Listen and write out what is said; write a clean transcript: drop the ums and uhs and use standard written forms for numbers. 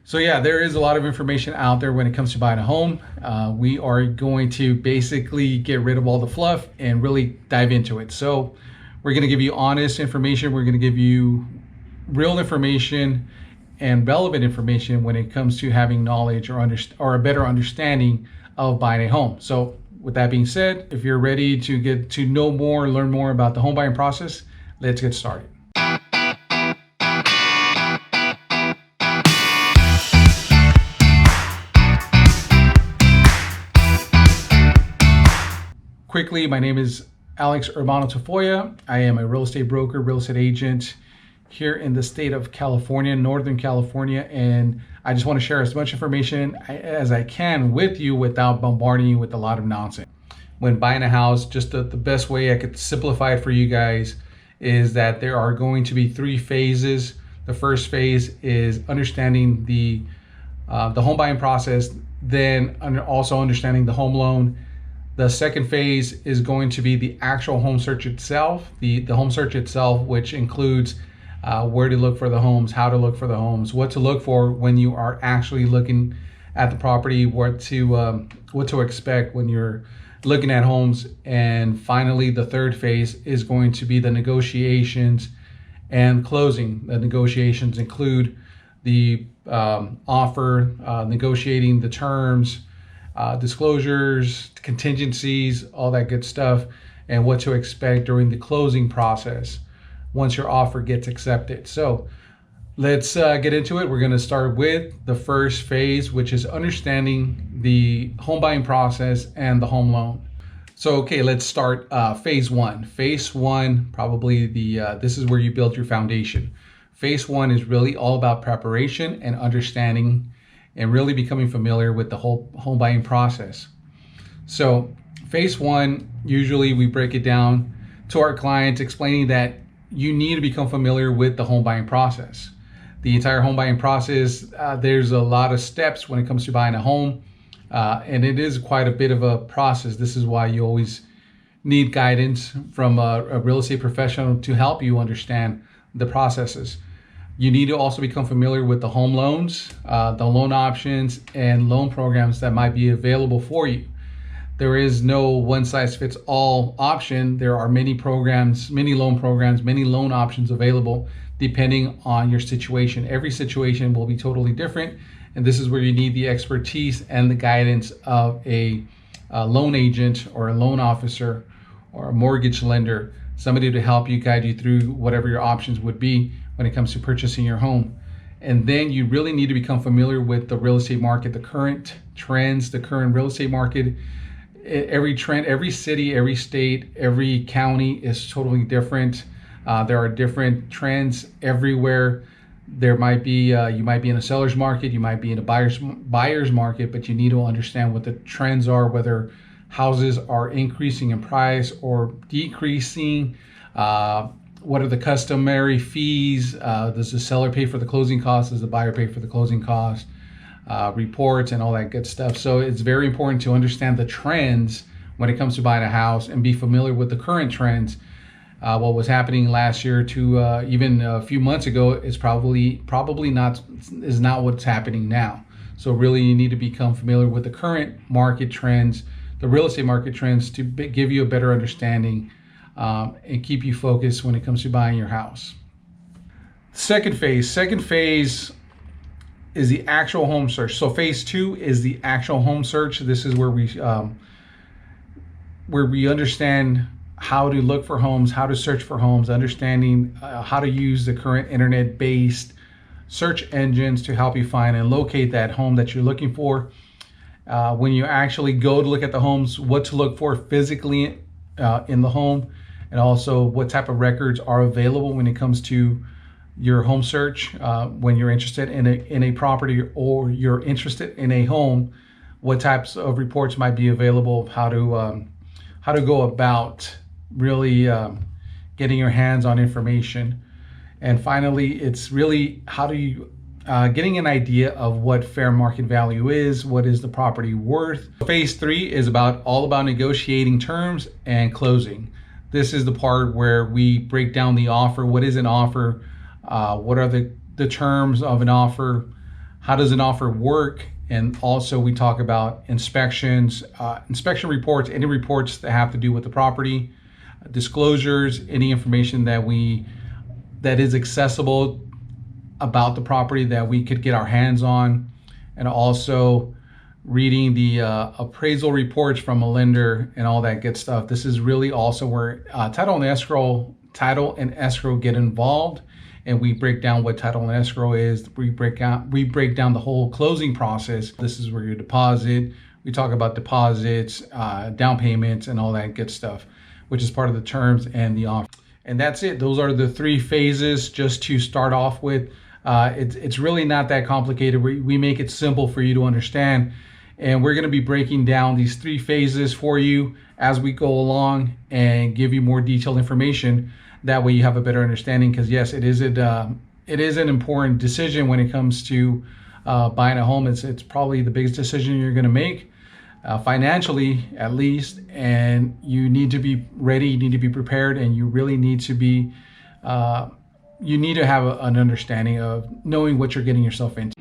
So yeah, there is a lot of information out there when it comes to buying a home. We are going to basically get rid of all the fluff and really dive into it. So we're going to give you honest information. We're going to give you real information and relevant information when it comes to having knowledge or a better understanding of buying a home. So with that being said, if you're ready to get to know more, learn more about the home buying process, let's get started. Quickly, my name is Alex Urbano Tafoya. I am a real estate broker, real estate agent here in the state of California, Northern California, and I just want to share as much information as I can with you without bombarding you with a lot of nonsense. When buying a house, just the best way I could simplify it for you guys is that there are going to be 3 phases. The first phase is understanding the home buying process, then also understanding the home loan. The second phase is going to be the actual home search itself, the home search itself, which includes where to look for the homes, how to look for the homes, what to look for when you are actually looking at the property, what to expect when you're looking at homes. And finally, the third phase is going to be the negotiations and closing. The negotiations include the offer, negotiating the terms, disclosures, contingencies, all that good stuff, and what to expect during the closing process once your offer gets accepted. So let's get into it. We're going to start with the first phase, which is understanding the home buying process and the home loan. So, okay, let's start phase 1. Phase 1, probably this is where you build your foundation. Phase 1 is really all about preparation and understanding and really becoming familiar with the whole home buying process. So phase 1, usually we break it down to our clients explaining that you need to become familiar with the home buying process. The entire home buying process, there's a lot of steps when it comes to buying a home, and it is quite a bit of a process. This is why you always need guidance from a real estate professional to help you understand the processes. You need to also become familiar with the home loans, the loan options, and loan programs that might be available for you. There is no one-size-fits-all option. There are many programs, many loan programs, many loan options available depending on your situation. Every situation will be totally different, and this is where you need the expertise and the guidance of a loan agent or a loan officer or a mortgage lender, somebody to help you, guide you through whatever your options would be when it comes to purchasing your home. And then you really need to become familiar with the real estate market, the current trends, the current real estate market. Every trend, every city, every state, every county is totally different. There are different trends everywhere. There might be, you might be in a seller's market, you might be in a buyer's market, but you need to understand what the trends are, whether houses are increasing in price or decreasing. What are the customary fees? Does the seller pay for the closing costs? Does the buyer pay for the closing costs? Reports and all that good stuff. So it's very important to understand the trends when it comes to buying a house and be familiar with the current trends. What was happening last year to even a few months ago is probably not what's happening now. So really you need to become familiar with the current market trends, the real estate market trends, to give you a better understanding and keep you focused when it comes to buying your house. Second phase is the actual home search. So phase 2 is the actual home search. This is where we understand how to look for homes, how to search for homes, understanding how to use the current internet-based search engines to help you find and locate that home that you're looking for. When you actually go to look at the homes, what to look for physically in the home, and also what type of records are available when it comes to your home search. When you're interested in a property or you're interested in a home, what types of reports might be available, how to go about really getting your hands on information. And finally, it's really how do you getting an idea of what fair market value is, what is the property worth. Phase 3 is all about negotiating terms and closing. This is the part where we break down the offer. What is an offer? What are the terms of an offer? how does an offer work, and also we talk about inspections, inspection reports, any reports that have to do with the property, disclosures, any information that is accessible about the property that we could get our hands on, and also reading the appraisal reports from a lender and all that good stuff. This is really also where title and escrow get involved, and we break down what title and escrow is. We break down the whole closing process. This is where your deposit. We talk about deposits, down payments, and all that good stuff, which is part of the terms and the offer. And that's it. Those are the 3 phases just to start off with. It's really not that complicated. We make it simple for you to understand. And we're going to be breaking down these 3 phases for you as we go along and give you more detailed information. That way you have a better understanding, because yes, it is an important decision when it comes to buying a home. It's probably the biggest decision you're going to make, financially at least, and you need to be ready, you need to be prepared, and you really need to be you need to have an understanding of knowing what you're getting yourself into.